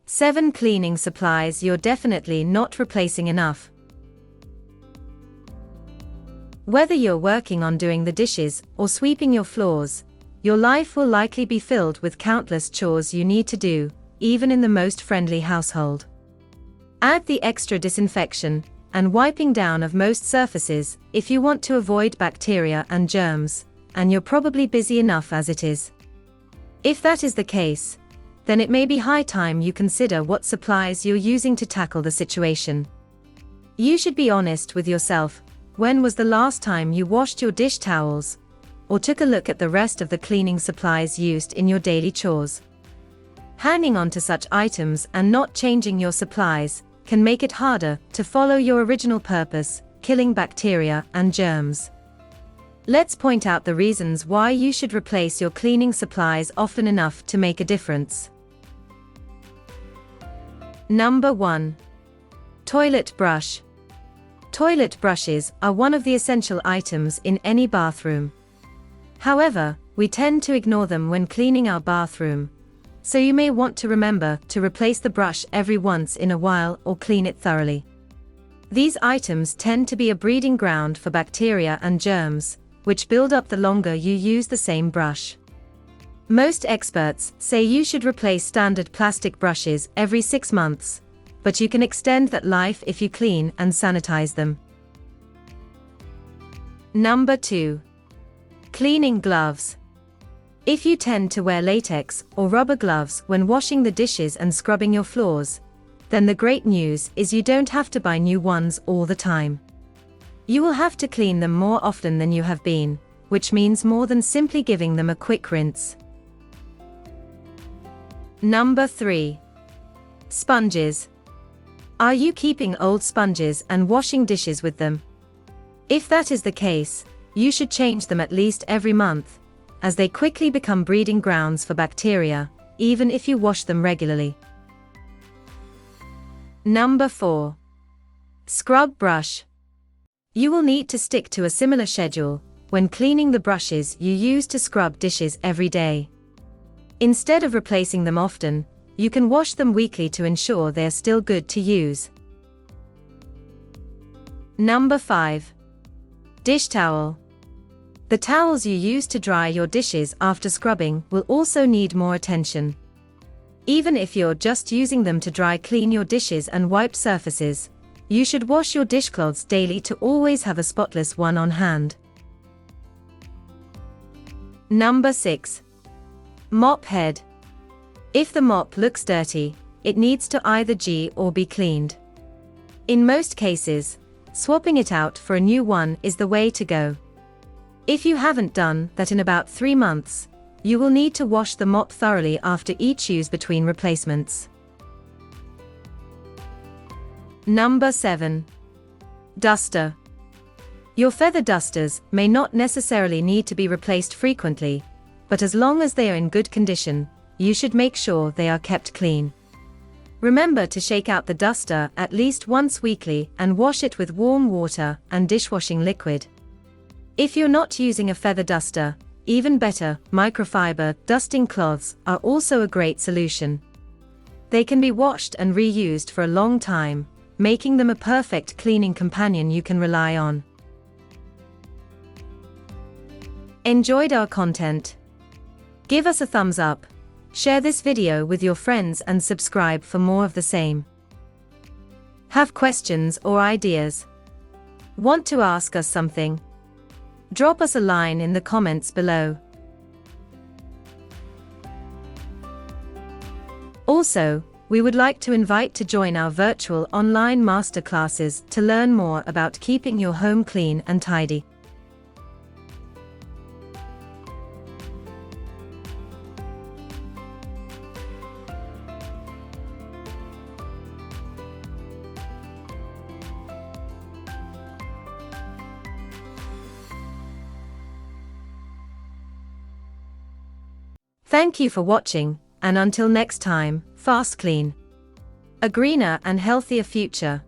7 cleaning supplies you're definitely not replacing enough. Whether you're working on doing the dishes or sweeping your floors, your life will likely be filled with countless chores you need to do, even in the most friendly household. Add the extra disinfection and wiping down of most surfaces if you want to avoid bacteria and germs, and you're probably busy enough as it is. If that is the case, then it may be high time you consider what supplies you're using to tackle the situation. You should be honest with yourself. When was the last time you washed your dish towels, or took a look at the rest of the cleaning supplies used in your daily chores? Hanging on to such items and not changing your supplies can make it harder to follow your original purpose, killing bacteria and germs. Let's point out the reasons why you should replace your cleaning supplies often enough to make a difference. Number 1. Toilet brush. Toilet brushes are one of the essential items in any bathroom. However, we tend to ignore them when cleaning our bathroom, so you may want to remember to replace the brush every once in a while or clean it thoroughly. These items tend to be a breeding ground for bacteria and germs, which build up the longer you use the same brush. Most experts say you should replace standard plastic brushes every 6 months, but you can extend that life if you clean and sanitize them. Number 2. Cleaning gloves. If you tend to wear latex or rubber gloves when washing the dishes and scrubbing your floors, then the great news is you don't have to buy new ones all the time. You will have to clean them more often than you have been, which means more than simply giving them a quick rinse. Number 3. Sponges. Are you keeping old sponges and washing dishes with them? If that is the case, you should change them at least every month, as they quickly become breeding grounds for bacteria, even if you wash them regularly. Number 4. Scrub brush. You will need to stick to a similar schedule when cleaning the brushes you use to scrub dishes every day. Instead of replacing them often, you can wash them weekly to ensure they are still good to use. Number 5. Dish towel. The towels you use to dry your dishes after scrubbing will also need more attention. Even if you're just using them to dry clean your dishes and wipe surfaces, you should wash your dishcloths daily to always have a spotless one on hand. Number 6. Mop head. If the mop looks dirty, it needs to either G or be cleaned. In most cases, swapping it out for a new one is the way to go. If you haven't done that in about 3 months, you will need to wash the mop thoroughly after each use between replacements. Number 7. Duster. Your feather dusters may not necessarily need to be replaced frequently, but as long as they are in good condition, you should make sure they are kept clean. Remember to shake out the duster at least once weekly and wash it with warm water and dishwashing liquid. If you're not using a feather duster, even better, microfiber dusting cloths are also a great solution. They can be washed and reused for a long time, making them a perfect cleaning companion you can rely on. Enjoyed our content? Give us a thumbs up, share this video with your friends and subscribe for more of the same. Have questions or ideas? Want to ask us something? Drop us a line in the comments below. Also, we would like to invite to join our virtual online masterclasses to learn more about keeping your home clean and tidy. Thank you for watching, and until next time, FastKlean. A greener and healthier future.